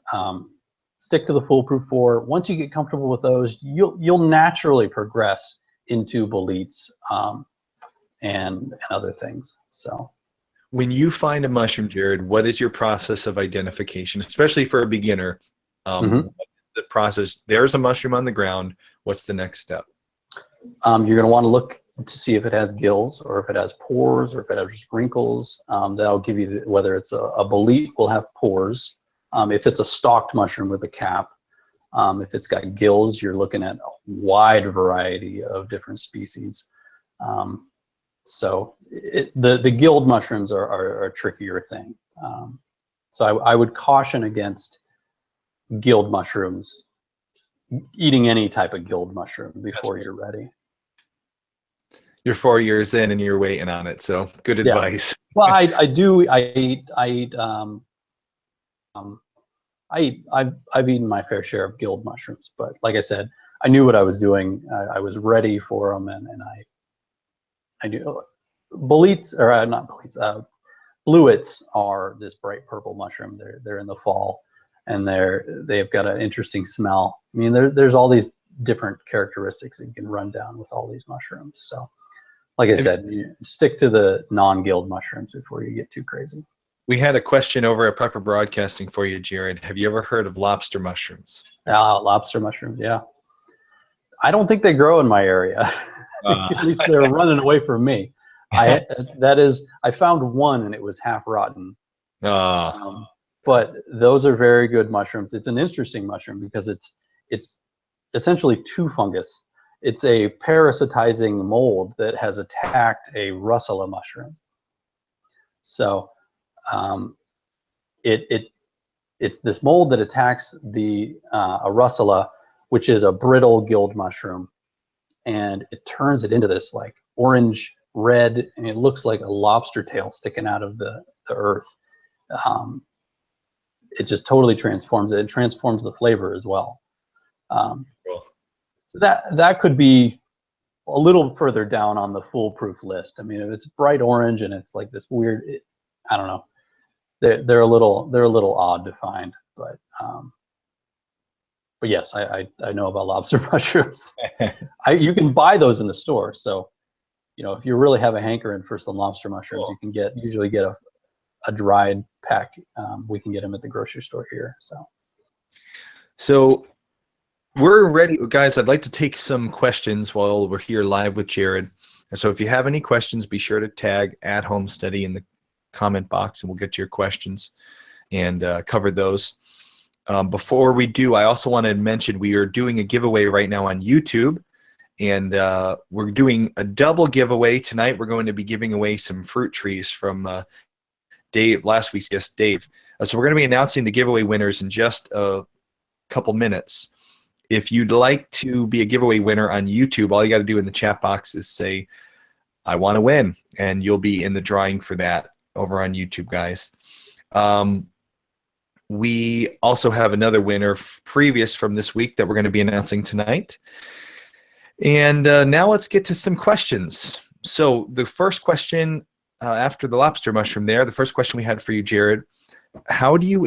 Stick to the Foolproof 4. Once you get comfortable with those, you'll naturally progress into boletes and other things. So, when you find a mushroom, Jared, what is your process of identification, especially for a beginner? The process. There's a mushroom on the ground. What's the next step? You're going to want to look to see if it has gills or if it has pores or if it has wrinkles. That'll give you whether it's a bolete will have pores. If it's a stalked mushroom with a cap, if it's got gills, you're looking at a wide variety of different species. So the gilled mushrooms are a trickier thing. So I would caution against gilled mushrooms, eating any type of gilled mushroom before you're ready. You're 4 years in and you're waiting on it, so good advice. Well, I've eaten my fair share of gilled mushrooms, but like I said, I knew what I was doing. I was ready for them, and I knew boletes, or not boletes, bluets are this bright purple mushroom. They're in the fall, and they've got an interesting smell. I mean, there's all these different characteristics that you can run down with all these mushrooms. So, like I said, you stick to the non-guild mushrooms before you get too crazy. We had a question over at Prepper Broadcasting for you, Jared. Have you ever heard of lobster mushrooms? Lobster mushrooms, yeah. I don't think they grow in my area. At least they're running away from me. I found one and it was half rotten. But those are very good mushrooms. It's an interesting mushroom because it's essentially two fungus. It's a parasitizing mold that has attacked a russula mushroom. So it's this mold that attacks a russula, which is a brittle guild mushroom, and it turns it into this like orange red, and it looks like a lobster tail sticking out of the earth. It just totally transforms it. It transforms the flavor as well. Cool. So that could be a little further down on the foolproof list. I mean, if it's bright orange and it's like this weird, I don't know. They're a little odd to find, but yes, I know about lobster mushrooms. You can buy those in the store. So, you know, if you really have a hankering for some lobster mushrooms, Cool. you can usually get a dried pack. We can get them at the grocery store here. So we're ready, guys. I'd like to take some questions while we're here live with Jared. And so if you have any questions, be sure to tag @homesteady in the comment box, and we'll get to your questions and cover those. Before we do, I also want to mention we are doing a giveaway right now on YouTube, and we're doing a double giveaway tonight. We're going to be giving away some fruit trees from Dave, last week's guest, Dave. So we're going to be announcing the giveaway winners in just a couple minutes. If you'd like to be a giveaway winner on YouTube, all you got to do in the chat box is say, I want to win, and you'll be in the drawing for that over on YouTube, guys. We also have another winner previous from this week that we're going to be announcing tonight. And now let's get to some questions. So the first question after the lobster mushroom there, the first question we had for you, Jared, how do you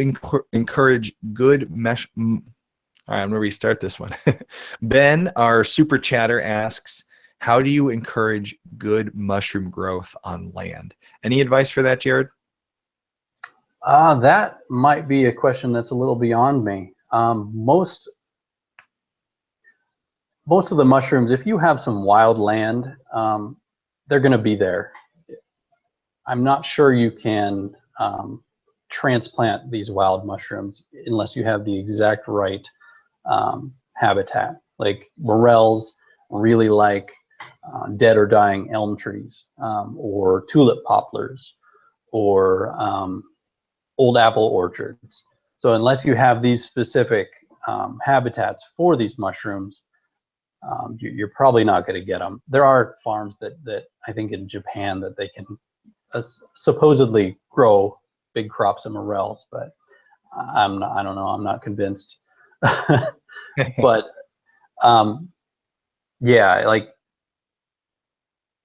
encourage good mesh? All right, I'm going to restart this one. Ben, our super chatter, asks, how do you encourage good mushroom growth on land? Any advice for that, Jared? That might be a question that's a little beyond me. Most of the mushrooms, if you have some wild land, they're going to be there. I'm not sure you can transplant these wild mushrooms unless you have the exact right habitat. Like morels really like dead or dying elm trees, or tulip poplars, or old apple orchards. So unless you have these specific habitats for these mushrooms, you're probably not going to get them. There are farms that I think in Japan that they can supposedly grow big crops of morels, but I don't know. I'm not convinced. But yeah, like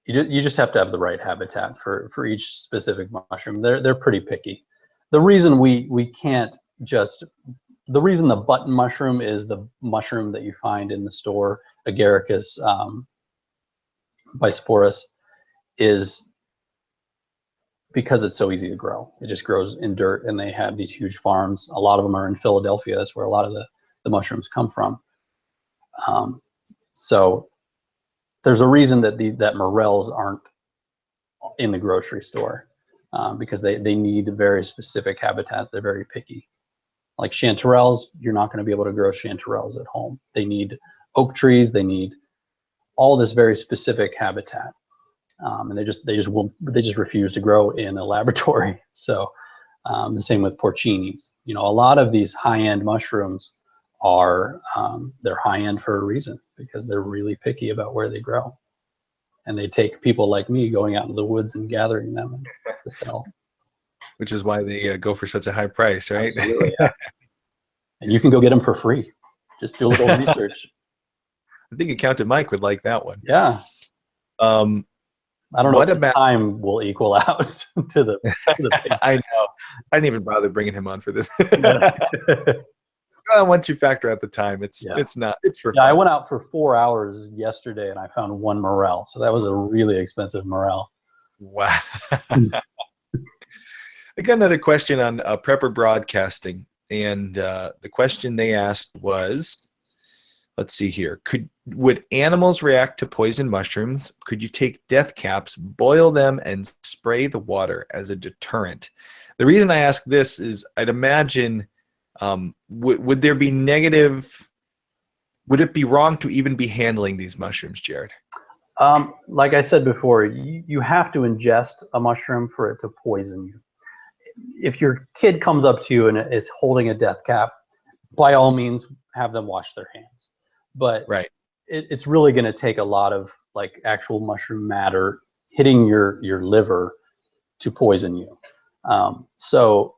you just have to have the right habitat for each specific mushroom. They're pretty picky. The reason we can't just, the reason the button mushroom is the mushroom that you find in the store, Agaricus bisporus, is because it's so easy to grow. It just grows in dirt, and they have these huge farms. A lot of them are in Philadelphia. That's where a lot of the mushrooms come from. So there's a reason that morels aren't in the grocery store, because they need very specific habitats. They're very picky. Like chanterelles, you're not going to be able to grow chanterelles at home. They need oak trees. They need all this very specific habitat, and they just refuse to grow in a laboratory. So the same with porcinis. You know, a lot of these high-end mushrooms are they're high-end for a reason, because they're really picky about where they grow, and they take people like me going out into the woods and gathering them to sell. Which is why they go for such a high price, right? Absolutely, yeah. And you can go get them for free. Just do a little research. I think Accountant Mike would like that one. Yeah. I don't know what if about time will equal out to the I know. I didn't even bother bringing him on for this. Once you factor out the time, it's not. It's for Yeah, fun. I went out for 4 hours yesterday and I found one morel. So that was a really expensive morel. Wow. I got another question on prepper broadcasting, and the question they asked was, let's see here. Would animals react to poison mushrooms? Could you take death caps, boil them, and spray the water as a deterrent? The reason I ask this is I'd imagine, would there be negative, would it be wrong to even be handling these mushrooms, Jared? Like I said before, you have to ingest a mushroom for it to poison you. If your kid comes up to you and is holding a death cap, by all means, have them wash their hands. But right. It's really going to take a lot of like actual mushroom matter hitting your liver to poison you. So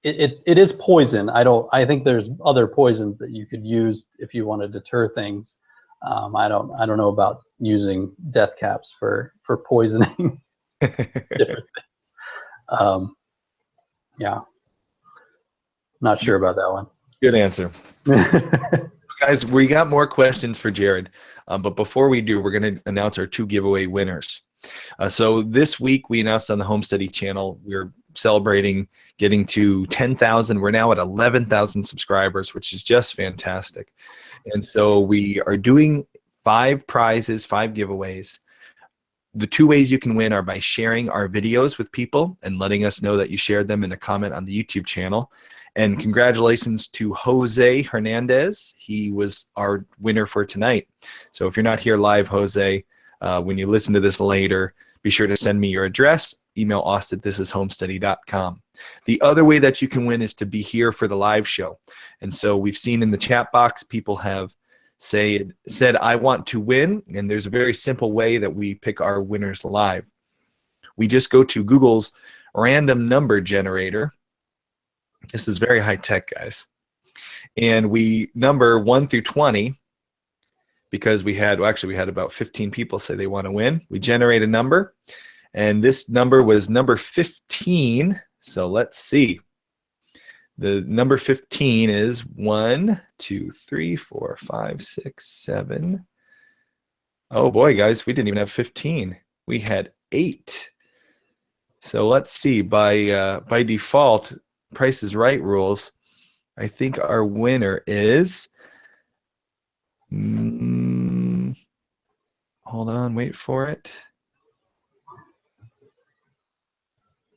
it is poison. I think there's other poisons that you could use if you want to deter things. I don't know about using death caps for poisoning different things. Yeah, not sure about that one. Good answer. Guys, we got more questions for Jared, but before we do, we're going to announce our 2 giveaway winners. So this week we announced on the Home Study channel we're celebrating getting to 10,000. We're now at 11,000 subscribers, which is just fantastic. And so we are doing 5 prizes, 5 giveaways. The 2 ways you can win are by sharing our videos with people and letting us know that you shared them in a comment on the YouTube channel. And congratulations to Jose Hernandez. He was our winner for tonight. So if you're not here live, Jose, when you listen to this later, be sure to send me your address. Email us at thisishomesteady.com. The other way that you can win is to be here for the live show. And so we've seen in the chat box, people have said, I want to win. And there's a very simple way that we pick our winners live. We just go to Google's random number generator. This is very high tech, guys. And we number 1 through 20 because we had about 15 people say they want to win. We generate a number, and this number was number 15. So let's see. The number 15 is 1, 2, 3, 4, 5, 6, 7. Oh boy, guys, we didn't even have 15. We had 8. So let's see. By default, Price is Right rules, I think our winner is, hold on, wait for it.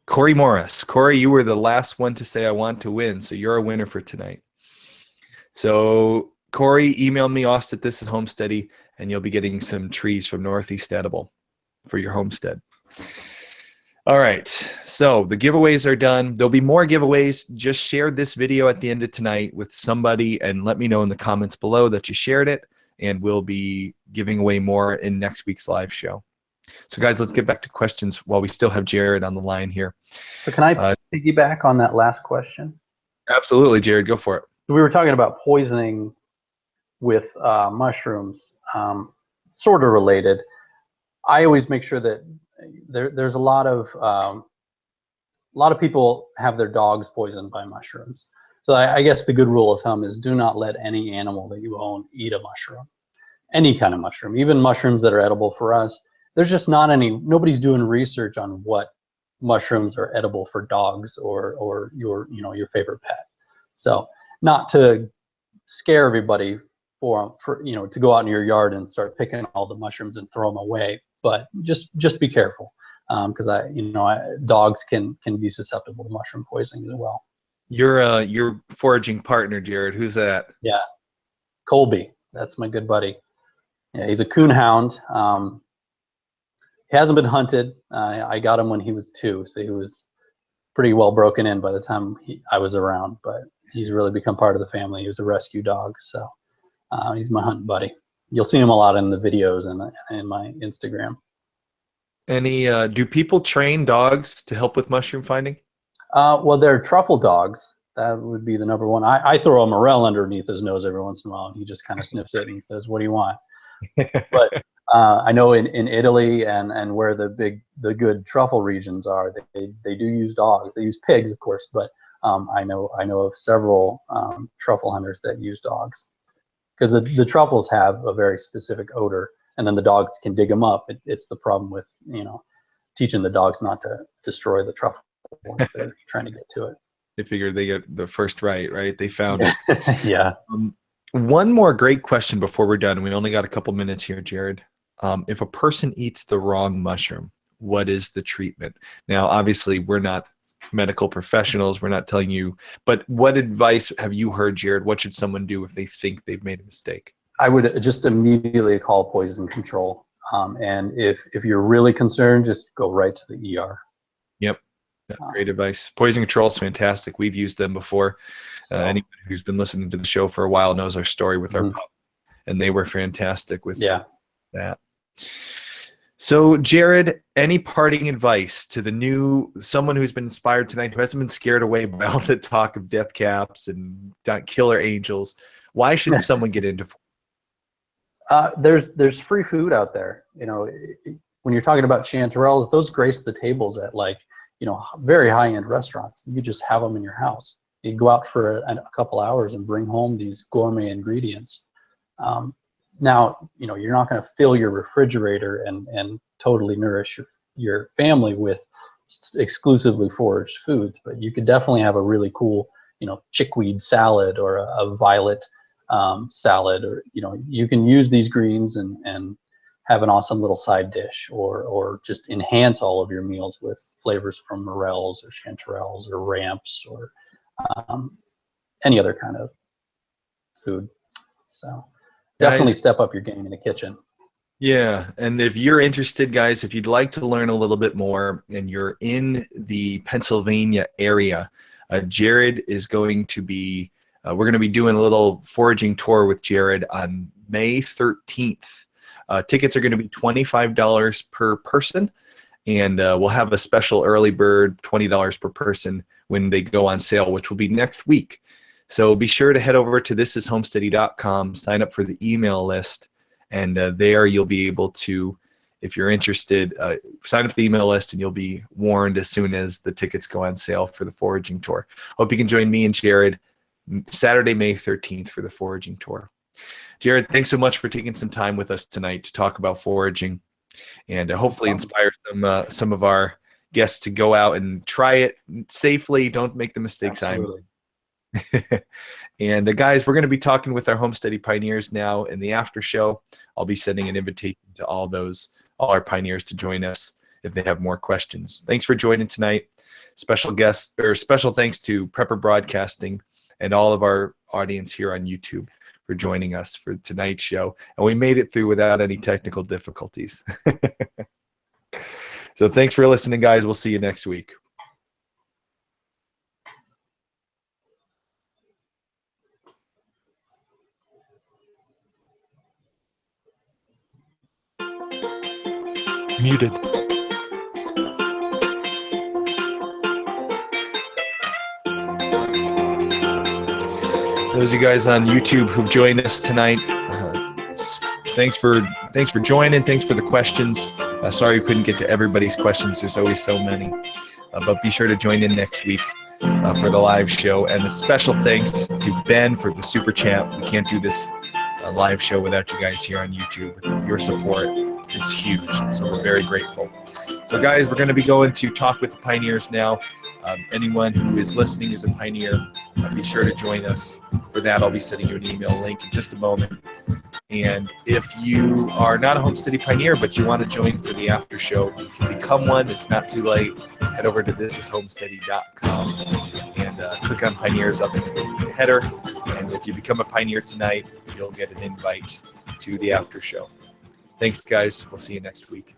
Corey Morris. Corey, you were the last one to say I want to win, so you're a winner for tonight. So Corey, email me, Austin at This Is Homesteady, and you'll be getting some trees from Northeast Edible for your homestead. All right, so the giveaways are done. There'll be more giveaways. Just share this video at the end of tonight with somebody and let me know in the comments below that you shared it, and we'll be giving away more in next week's live show. So guys, let's get back to questions while we still have Jared on the line here. So can I piggyback on that last question? Absolutely, Jared, go for it. We were talking about poisoning with mushrooms, sort of related. I always make sure that there's a lot of people have their dogs poisoned by mushrooms. So I guess the good rule of thumb is do not let any animal that you own eat a mushroom, any kind of mushroom, even mushrooms that are edible for us. There's just nobody's doing research on what mushrooms are edible for dogs or your favorite pet. So not to scare everybody for to go out in your yard and start picking all the mushrooms and throw them away. But just be careful, because dogs can be susceptible to mushroom poisoning as well. Your foraging partner, Jared, who's that? Yeah, Colby. That's my good buddy. Yeah, he's a coon hound. He hasn't been hunted. I got him when he was 2, so he was pretty well broken in by the time I was around. But he's really become part of the family. He was a rescue dog, so he's my hunting buddy. You'll see him a lot in the videos and in my Instagram. Do people train dogs to help with mushroom finding? Well, they're truffle dogs. That would be the number one. I throw a morel underneath his nose every once in a while, and he just kind of sniffs it and he says, "What do you want?" But I know in Italy and where the good truffle regions are, they do use dogs. They use pigs, of course, but I know of several truffle hunters that use dogs, because the truffles have a very specific odor, and then the dogs can dig them up. It's the problem with, teaching the dogs not to destroy the truffle once they're trying to get to it. They figured they get the first right? They found it. Yeah. One more great question before we're done. We only got a couple minutes here, Jared. If a person eats the wrong mushroom, what is the treatment? Now, obviously, we're not medical professionals. We're not telling you, but what advice have you heard, Jared? What should someone do if they think they've made a mistake? I would just immediately call poison control. And if you're really concerned, just go right to the ER. Yep. Great advice. Poison control is fantastic. We've used them before. Anyone who's been listening to the show for a while knows our story with our pup, and they were fantastic with that. So, Jared, any parting advice to someone who's been inspired tonight, who hasn't been scared away by all the talk of death caps and killer angels? Why should someone get into? There's free food out there. When you're talking about chanterelles, those grace the tables at very high-end restaurants. You just have them in your house. You go out for a couple hours and bring home these gourmet ingredients. Now, you're not going to fill your refrigerator and totally nourish your family with exclusively foraged foods, but you could definitely have a really cool, chickweed salad or a violet salad, or you can use these greens and have an awesome little side dish, or just enhance all of your meals with flavors from morels or chanterelles or ramps or any other kind of food. So definitely step up your game in the kitchen. Yeah, and if you're interested, guys, if you'd like to learn a little bit more and you're in the Pennsylvania area, Jared is going to be, we're going to be doing a little foraging tour with Jared on May 13th. Tickets are going to be $25 per person, and we'll have a special early bird, $20 per person when they go on sale, which will be next week. So be sure to head over to thisishomesteady.com, sign up for the email list, and there you'll be able to, if you're interested, sign up for the email list, and you'll be warned as soon as the tickets go on sale for the foraging tour. Hope you can join me and Jared Saturday, May 13th for the foraging tour. Jared, thanks so much for taking some time with us tonight to talk about foraging, and hopefully inspire some of our guests to go out and try it safely. Don't make the mistakes I made. And guys, we're going to be talking with our Homesteady Pioneers now in the after show. I'll be sending an invitation to all our pioneers to join us if they have more questions. Thanks for joining tonight. Special thanks to Prepper Broadcasting and all of our audience here on YouTube for joining us for tonight's show. And we made it through without any technical difficulties. So thanks for listening, guys. We'll see you next week. Muted. Those of you guys on YouTube who've joined us tonight, thanks for joining. Thanks for the questions. Sorry we couldn't get to everybody's questions. There's always so many. But be sure to join in next week for the live show. And a special thanks to Ben for the super chat. We can't do this live show without you guys here on YouTube. With your support, it's huge. So we're very grateful. So guys, we're going to be going to Talk with the Pioneers now. Anyone who is listening is a pioneer. Be sure to join us for that. I'll be sending you an email link in just a moment. And if you are not a Homesteady Pioneer, but you want to join for the after show, you can become one. It's not too late. Head over to thisishomesteady.com and click on Pioneers up in the header. And if you become a pioneer tonight, you'll get an invite to the after show. Thanks, guys. We'll see you next week.